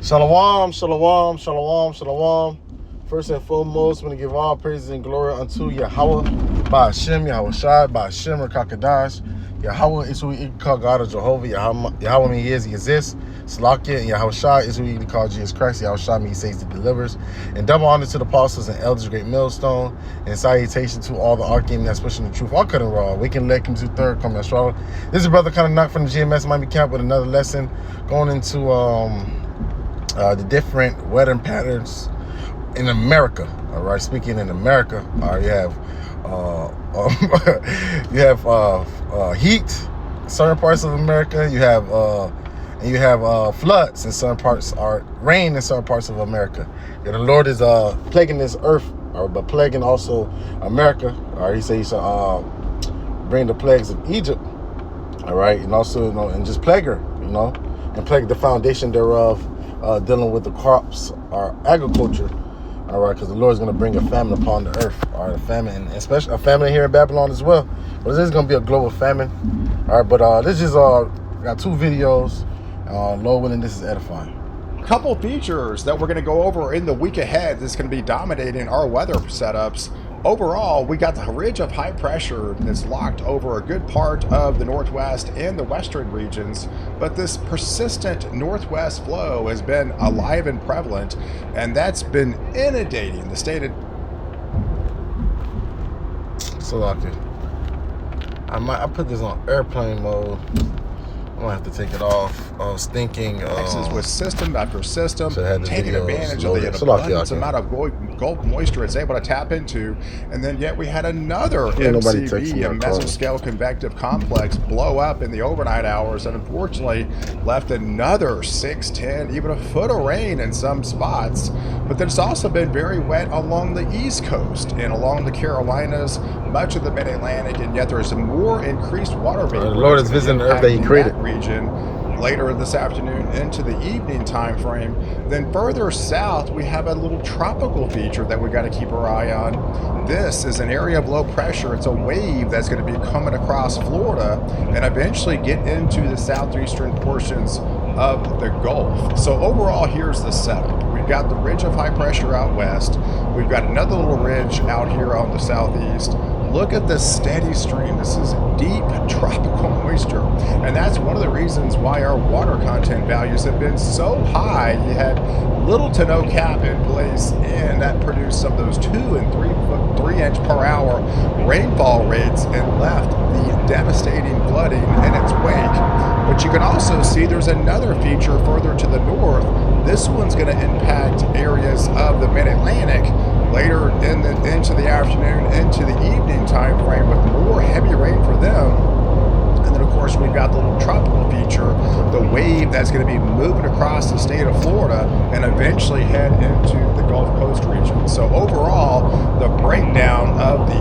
Shalom, shalom, shalom, shalom. First and foremost, I'm going to give all praises and glory unto Yahweh, by Hashem, Yahweh Shai, by Hashem, Rakakadash. Yahweh is who we call God or Jehovah. Yahweh means he is, he exists. Salakia and Yahweh Shai is who we call Jesus Christ. Yahweh Shai means he saves, he delivers. And double honor to the apostles and elders, great millstone. And salutation to all the archangels that's pushing the truth. All cutting raw. We can let him to third come astrology. This is brother kind of knock from the GMS Miami Camp with another lesson going into the different weather patterns in America. All right, speaking in America, you have heat in certain parts of America. You have floods in certain parts, or rain in certain parts of America. And the Lord is plaguing this earth, but plaguing also America. All right, he said he shall bring the plagues of Egypt. All right, and also and just plague her, and plague the foundation thereof, dealing with the crops or agriculture. All right, because the Lord is going to bring a famine upon the earth. All right, a famine, and especially a famine here in Babylon as well. But this is going to be a global famine. All right, but this is got two videos. Lord willing, this is edifying. Couple features that we're going to go over in the week ahead that's going to be dominating our weather setups. Overall, we got the ridge of high pressure that's locked over a good part of the northwest and the western regions, but this persistent northwest flow has been alive and prevalent, and that's been inundating the state of... So I put this on airplane mode. I'm gonna have to take it off. I was thinking Texas with system after system, taking advantage of the abundant amount of Gulf moisture it's able to tap into, and then yet we had another MCV, a mesoscale convective complex, blow up in the overnight hours, and unfortunately left another 6, 10, even a foot of rain in some spots. But then it's also been very wet along the East Coast and along the Carolinas, much of the Mid-Atlantic, and yet there's more increased water vapor. The Lord is visiting the earth that he created. Region later this afternoon into the evening time frame. Then further south, we have a little tropical feature that we got to keep our eye on. This is an area of low pressure. It's a wave that's going to be coming across Florida and eventually get into the southeastern portions of the Gulf. So overall, here's the setup. We've got the ridge of high pressure out west. We've got another little ridge out here on the southeast. Look at this steady stream. This is deep tropical moisture. And that's one of the reasons why our water content values have been so high. You had little to no cap in place, and that produced some of those 2 and 3 inch per hour rainfall rates and left the devastating flooding in its wake. But you can also see there's another feature further to the north. This one's going to impact areas of the Mid-Atlantic later into the afternoon, into the evening time frame, with more heavy rain for them. And then, of course, we've got the little tropical feature, the wave that's going to be moving across the state of Florida and eventually head into the Gulf Coast region. So overall, the breakdown of the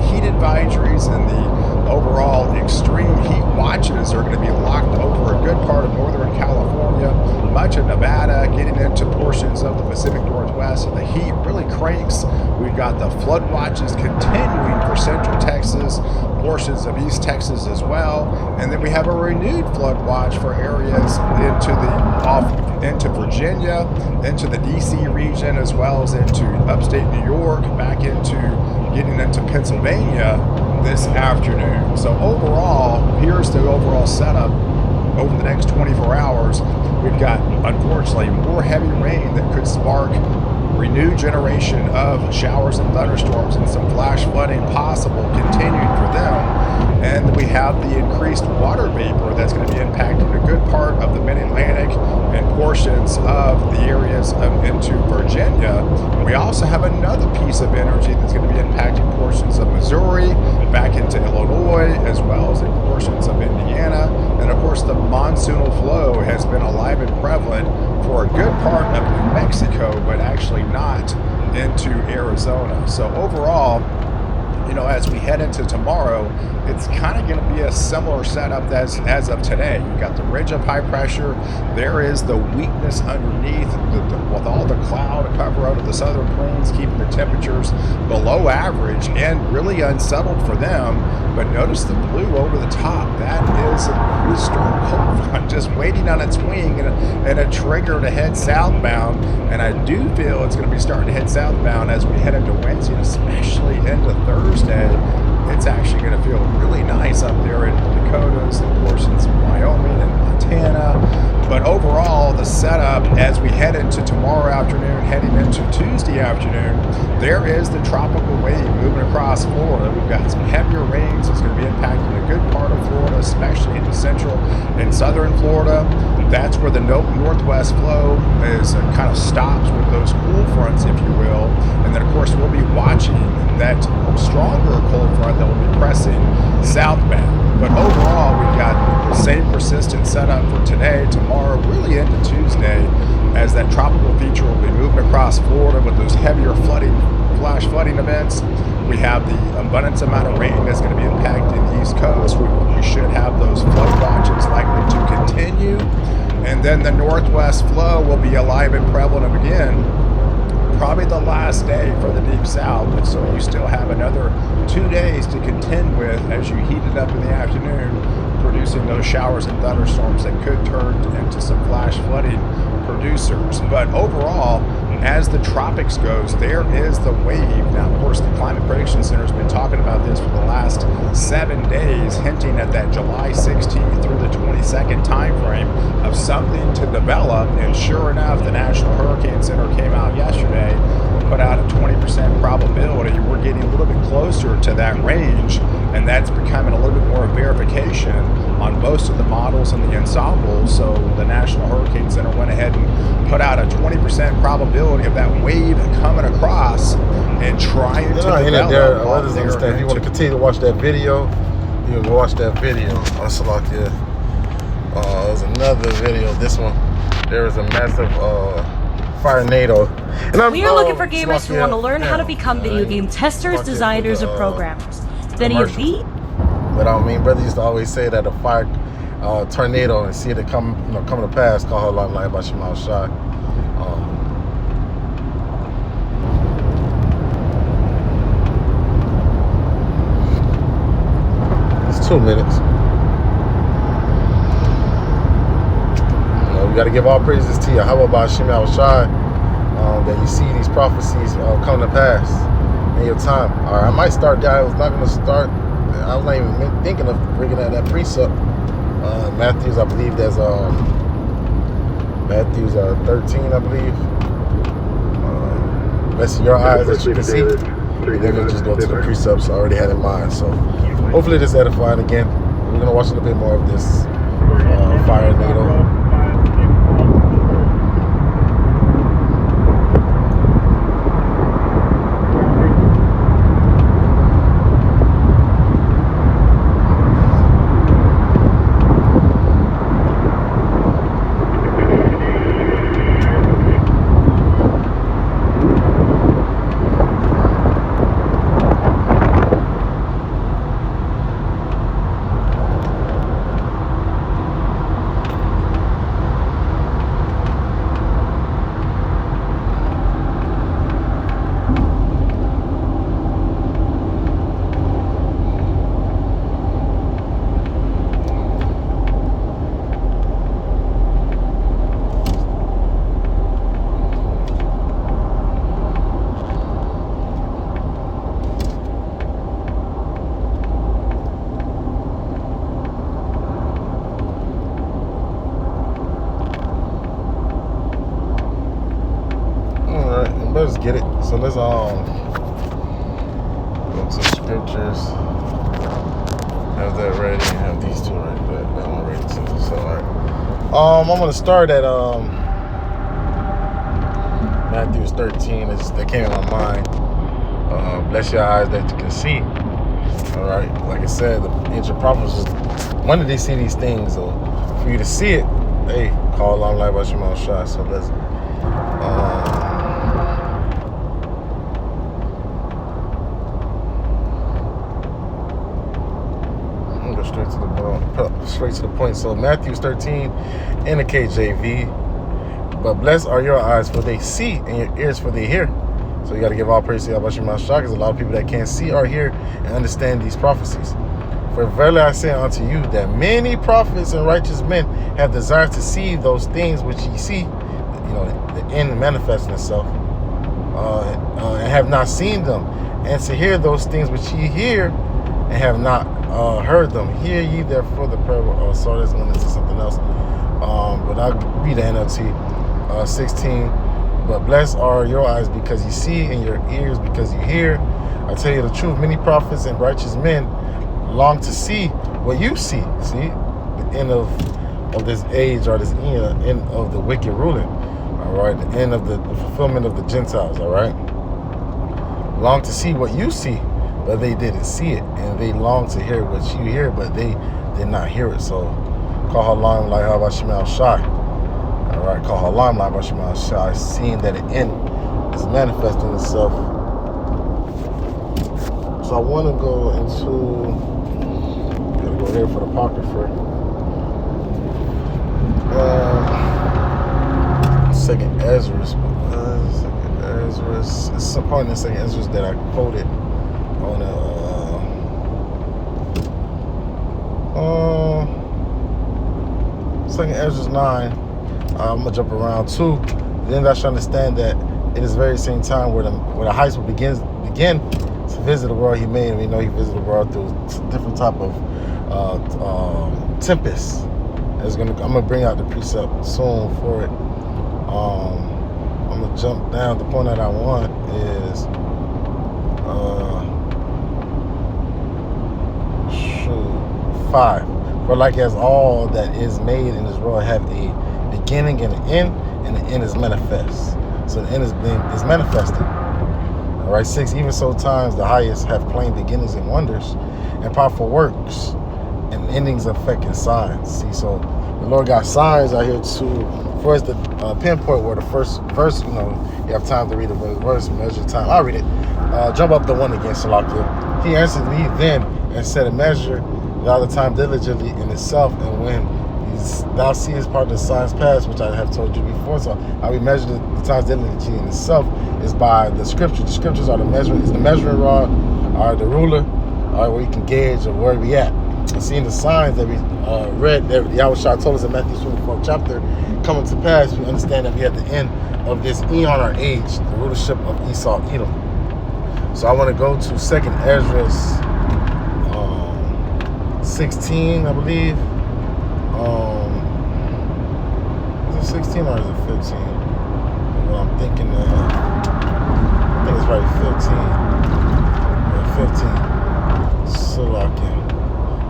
heat advisories and the overall extreme heat watches are going to be locked over a good part of northern California, much of Nevada, getting into portions of the Pacific Northwest. The heat really cranks. We've got the flood watches continuing for central Texas, portions of East Texas as well, and then we have a renewed flood watch for areas into Virginia, into the DC region, as well as into upstate New York, back into getting into Pennsylvania this afternoon. So overall, here's the overall setup over the next 24 hours. We've got, unfortunately, more heavy rain that could spark renewed generation of showers and thunderstorms and some flash flooding possible continuing for them. And we have the increased water vapor that's going to be impacting a good part of the Mid-Atlantic and portions of the areas into Virginia. We also have another piece of energy that's going to be impacting portions of Missouri, back into Illinois, as well as in portions of Indiana. And of course, the monsoonal flow has been alive and prevalent for a good part of New Mexico, but actually not into Arizona. So overall, as we head into tomorrow, it's kind of going to be a similar setup as of today. You've got the ridge of high pressure. There is the weakness underneath with all the cloud cover out of the southern plains, keeping the temperatures below average and really unsettled for them. But notice the blue over the top. That is a pretty strong cold front just waiting on its wing and a trigger to head southbound. And I do feel it's going to be starting to head southbound as we head into Wednesday, and especially into Thursday. It's actually going to feel really nice up there in the Dakotas and portions of Wyoming and Montana. But overall, the setup as we head into tomorrow afternoon, heading into Tuesday afternoon, there is the tropical wave moving across Florida. We've got some heavier rains. It's going to be impacting a good part of Florida, especially into central and southern Florida. That's where the northwest flow is kind of stops with those cool fronts, if you will. And then, of course, we'll be watching that stronger cold front that will be pressing southbound. But overall, we've got the same persistent setup for today, tomorrow, really into Tuesday, as that tropical feature will be moving across Florida with those heavier flash flooding events. We have the abundance amount of rain that's going to be impacting the East Coast. We should have those flood watches likely to continue. And then the northwest flow will be alive and prevalent again, probably the last day for the deep south. And so you still have another 2 days to contend with as you heat it up in the afternoon, producing those showers and thunderstorms that could turn into some flash flooding producers. But overall, as the tropics goes, there is the wave. Now, of course, the Climate Prediction Center has been talking about this for the last 7 days, hinting at that July 16th through the 22nd time frame of something to develop. And sure enough, the National Hurricane Center came out yesterday, put out a 20% probability. We're getting a little bit closer to that range, and that's becoming a little bit more verification on most of the models and the ensembles. So the National Hurricane Center went ahead and put out a 20% probability of that wave coming across and trying to develop. If you want to continue to watch that video, you can watch that video. There's another video. This one, there is a massive Firenado. We are looking for gamers who want to learn how to become video game testers, designers, and programmers. If any of these. But I mean, brother used to always say that a fire tornado and see it come to pass. Call her limelight by Shemal Shai. It's 2 minutes. We got to give all praises to Yahweh by Shemal Shai, that you see these prophecies come to pass in your time. All right, I might start that. I was not going to start. I was not even thinking of bringing out that precept. Matthews, I believe there's Matthews 13, I believe. Best in your eyes that you can see. And then we'll just go to the precepts I already had in mind. So hopefully this is edifying again. We're going to watch a little bit more of this Firenado. Let's get it. So let's go to scriptures. Have that ready. Have these two ready. That one ready too. So alright. I'm gonna start at Matthew 13. That came in my mind. Bless your eyes that you can see. Alright. Like I said, the ancient prophets wanted to see these things. So for you to see it, hey, call long life by Shemal Shai. So let's straight to the point. So Matthew 13 in the KJV. But blessed are your eyes, for they see, and your ears, for they hear. So you got to give all praise to Yahweh Shema Shah, because a lot of people that can't see or hear and understand these prophecies. For verily I say unto you that many prophets and righteous men have desired to see those things which ye see, the end manifesting itself, and have not seen them, and to hear those things which ye hear, and have not heard them. Hear ye therefore the parable. So that's going into something else. But I'll read the NLT 16. But blessed are your eyes because you see, and your ears because you hear. I tell you the truth, many prophets and righteous men long to see what you see. See, the end of this age, or this end of the wicked ruling. All right, the end of the fulfillment of the Gentiles. All right, long to see what you see, but they didn't see it, and they long to hear what you hear, but they did not hear it. So, call halam like Yahweh Shema Shai. All right, call halam like Yahweh Shema Shai, seeing that the end is manifesting itself. So I want to go into. Gotta go here for the Apocrypha. Second Ezra. It's some point in the Second Ezra that I quoted on Second Ezra 9. I'm gonna jump around too. Then I should understand that it is the very same time where the heights will begin to visit the world he made. And we know he visited the world through different type of tempests. I'm gonna bring out the precept soon for it. I'm gonna jump down. The point that I want is 5. For like as all that is made in this world have a beginning and an end, and the end is manifest. So the end is manifested. All right, 6. Even so, times the highest have plain beginnings and wonders, and powerful works, and endings affecting signs. See, so the Lord got signs out here for us to pinpoint where the first verse. You have time to read the verse, measure time. I'll read it. Jump up the one again, Salakia. He answered me then and said, measure thou the time diligently in itself, and when thou seest part of the signs past, which I have told you before. So how we measure the times diligently in itself is by the scripture. The scriptures are the measuring rod, are the ruler, where you can gauge of where we at. And seeing the signs that we read, that Yahweh Shah told us in Matthew 24th chapter, coming to pass, we understand that we at the end of this eon or age, the rulership of Esau, Edom. So I want to go to 2nd Ezra 16, I believe. Is it 16 or is it 15? Well, I'm thinking, I think it's probably 15. 15. Salakia.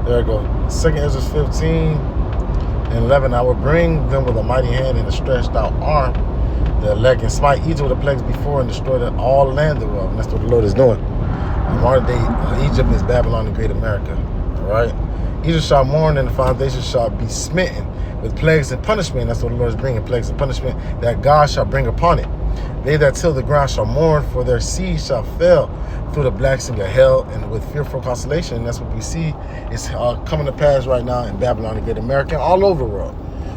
There we go. 2nd Ezra 15 and 11. I will bring them with a mighty hand and a stretched out arm, the elect, and smite Egypt with the plagues before, and destroy all land thereof. And that's what the Lord is doing. Modern day Egypt is Babylon, the great America. All right. Egypt shall mourn, and the foundation shall be smitten with plagues and punishment. That's what the Lord is bringing, plagues and punishment that God shall bring upon it. They that till the ground shall mourn, for their seed shall fail through the black sea of hell, and with fearful consolation. And that's what we see is coming to pass right now in Babylon, the great America, all over the world.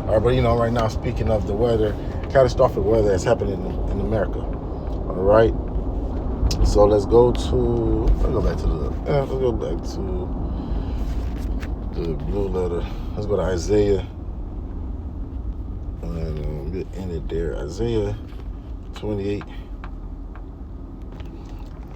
All right, but right now, speaking of the weather, catastrophic weather that's happening in America. All right. So let's go back to the blue letter. Let's go to Isaiah, and get ended there. Isaiah 28.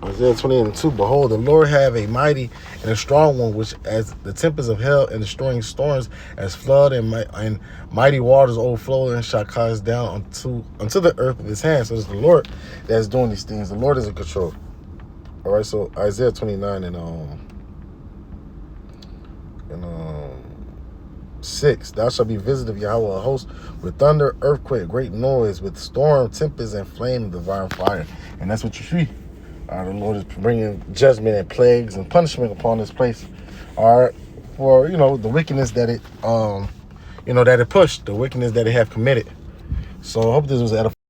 Isaiah 28:2. Behold, the Lord have a mighty and a strong one, which as the tempest of hell and destroying storms, as flood and mighty waters overflow, and shall cast down unto the earth with his hand. So it's the Lord that's doing these things. The Lord is in control. All right. So Isaiah 29 and 6. Thou shalt be visited of Yahweh a host with thunder, earthquake, great noise, with storm, tempest, and flame, devouring fire. And that's what you see. The Lord is bringing judgment and plagues and punishment upon this place. All right, for the wickedness that it that it pushed, the wickedness that it have committed. So I hope this was edifying.